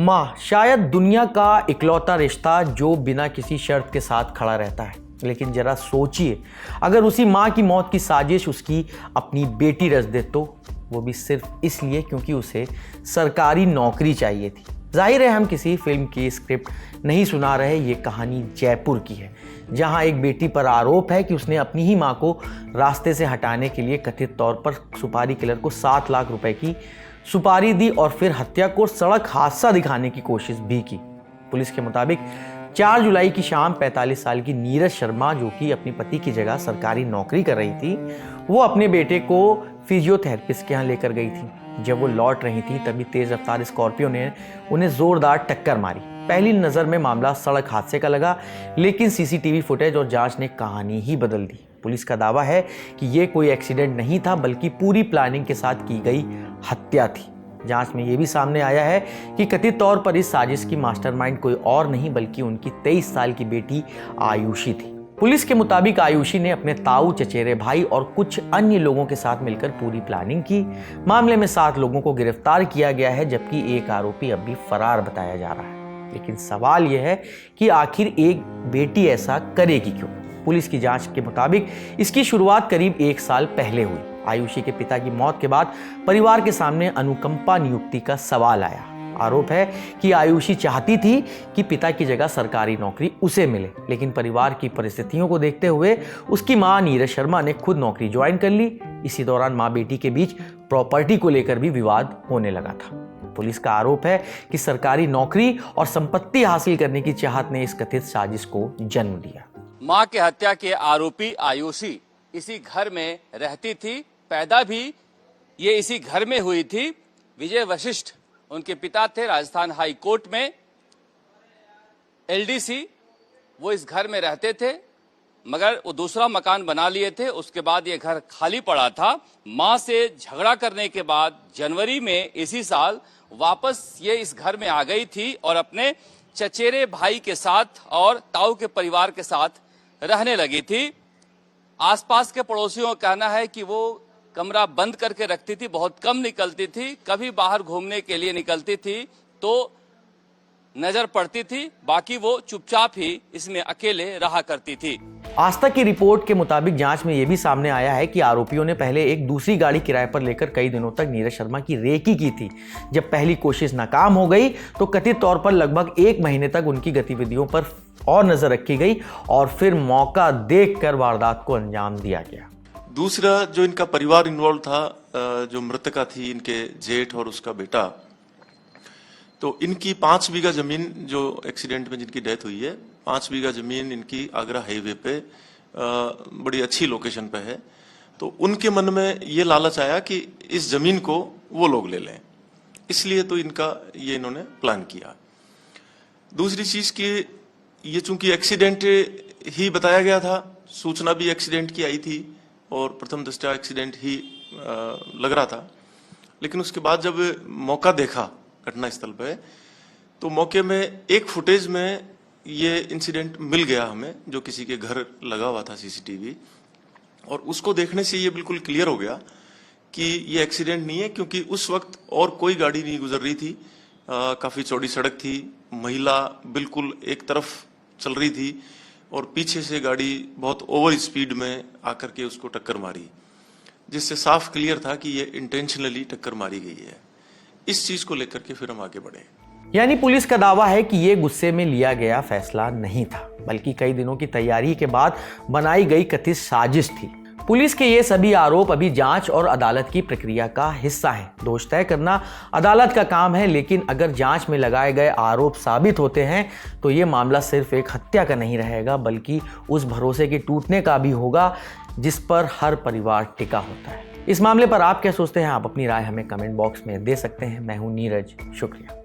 माँ शायद दुनिया का इकलौता रिश्ता जो बिना किसी शर्त के साथ खड़ा रहता है। लेकिन जरा सोचिए, अगर उसी माँ की मौत की साजिश उसकी अपनी बेटी रच दे तो, वो भी सिर्फ इसलिए क्योंकि उसे सरकारी नौकरी चाहिए थी। जाहिर है हम किसी फिल्म की स्क्रिप्ट नहीं सुना रहे, ये कहानी जयपुर की है, जहां एक बेटी पर आरोप है कि उसने अपनी ही मां को रास्ते से हटाने के लिए कथित तौर पर सुपारी किलर को 7 लाख रुपए की सुपारी दी और फिर हत्या को सड़क हादसा दिखाने की कोशिश भी की। पुलिस के मुताबिक 4 जुलाई की शाम 45 साल की नीरज शर्मा, जो कि अपने पति की जगह सरकारी नौकरी कर रही थी, वो अपने बेटे को फिजियोथेरेपिस्ट के यहाँ लेकर गई थी। जब वो लौट रही थी तभी तेज रफ्तार स्कॉर्पियो ने उन्हें जोरदार टक्कर मारी। पहली नजर में मामला सड़क हादसे का लगा, लेकिन सीसीटीवी फुटेज और जांच ने कहानी ही बदल दी। पुलिस का दावा है कि ये कोई एक्सीडेंट नहीं था, बल्कि पूरी प्लानिंग के साथ की गई हत्या थी। जांच में यह भी सामने आया है कि कथित तौर पर इस साजिश की मास्टरमाइंड कोई और नहीं बल्कि उनकी 23 साल की बेटी आयुषी थी। पुलिस के मुताबिक आयुषी ने अपने ताऊ, चचेरे भाई और कुछ अन्य लोगों के साथ मिलकर पूरी प्लानिंग की। मामले में 7 लोगों को गिरफ्तार किया गया है, जबकि एक आरोपी अब भी फरार बताया जा रहा है। लेकिन सवाल यह है कि आखिर एक बेटी ऐसा करेगी क्यों? पुलिस की जांच के मुताबिक इसकी शुरुआत करीब 1 साल पहले हुई। आयुषी के पिता की मौत के बाद परिवार के सामने अनुकंपा नियुक्ति का सवाल आया। आरोप है कि आयुषी चाहती थी कि पिता की जगह सरकारी नौकरी उसे मिले, लेकिन परिवार की परिस्थितियों को देखते हुए उसकी मां नीरज शर्मा ने खुद नौकरी ज्वाइन कर ली। इसी दौरान मां बेटी के बीच प्रॉपर्टी को लेकर भी विवाद होने लगा था। पुलिस का आरोप है कि सरकारी नौकरी और संपत्ति हासिल करने की चाहत ने इस कथित साजिश को जन्म दिया। मां की हत्या के आरोपी आयुषी इसी घर में रहती थी, पैदा भी ये इसी घर में हुई थी। विजय वशिष्ठ उनके पिता थे, राजस्थान हाई कोर्ट में एलडीसी। वो इस घर में रहते थे, मगर वो दूसरा मकान बना लिए थे। उसके बाद ये घर खाली पड़ा था। मां से झगड़ा करने के बाद जनवरी में इसी साल वापस ये इस घर में आ गई थी और अपने चचेरे भाई के साथ और ताऊ के परिवार के साथ रहने लगी थी। आसपास के पड़ोसियों का कहना है कि वो कमरा बंद करके रखती थी, बहुत कम निकलती थी। कभी बाहर घूमने के लिए निकलती थी तो नजर पड़ती थी, बाकी वो चुपचाप ही इसमें अकेले रहा करती थी। आज तक की रिपोर्ट के मुताबिक जांच में यह भी सामने आया है कि आरोपियों ने पहले एक दूसरी गाड़ी किराए पर लेकर कई दिनों तक नीरज शर्मा की रेकी की थी। जब पहली कोशिश नाकाम हो गई तो कथित तौर पर लगभग 1 महीने तक उनकी गतिविधियों पर और नजर रखी गई और फिर मौका देखकर वारदात को अंजाम दिया गया। दूसरा जो इनका परिवार इन्वॉल्व था, जो मृतका थी, इनके जेठ और उसका बेटा, तो इनकी 5 बीघा जमीन जो एक्सीडेंट में जिनकी डेथ हुई है, 5 बीघा जमीन इनकी आगरा हाईवे पे बड़ी अच्छी लोकेशन पे है। तो उनके मन में ये लालच आया कि इस जमीन को वो लोग ले लें, इसलिए तो इनका ये इन्होंने प्लान किया। दूसरी चीज कि ये चूंकि एक्सीडेंट ही बताया गया था, सूचना भी एक्सीडेंट की आई थी और प्रथम दृष्टया एक्सीडेंट ही लग रहा था, लेकिन उसके बाद जब मौका देखा घटना स्थल पे, तो मौके में एक फुटेज में ये इंसिडेंट मिल गया हमें, जो किसी के घर लगा हुआ था सीसीटीवी, और उसको देखने से ये बिल्कुल क्लियर हो गया कि ये एक्सीडेंट नहीं है, क्योंकि उस वक्त और कोई गाड़ी नहीं गुजर रही थी। काफी चौड़ी सड़क थी, महिला बिल्कुल एक तरफ चल रही थी और पीछे से गाड़ी बहुत ओवर स्पीड में आकर के उसको टक्कर मारी, जिससे साफ क्लियर था कि ये इंटेंशनली टक्कर मारी गई है। इस चीज को लेकर के फिर हम आगे बढ़े। यानी पुलिस का दावा है कि ये गुस्से में लिया गया फैसला नहीं था, बल्कि कई दिनों की तैयारी के बाद बनाई गई कथित साजिश थी। पुलिस के ये सभी आरोप अभी जांच और अदालत की प्रक्रिया का हिस्सा है। दोष तय करना अदालत का काम है, लेकिन अगर जांच में लगाए गए आरोप साबित होते हैं तो ये मामला सिर्फ एक हत्या का नहीं रहेगा, बल्कि उस भरोसे के टूटने का भी होगा जिस पर हर परिवार टिका होता है। इस मामले पर आप क्या सोचते हैं? आप अपनी राय हमें कमेंट बॉक्स में दे सकते हैं। मैं हूं नीरज, शुक्रिया।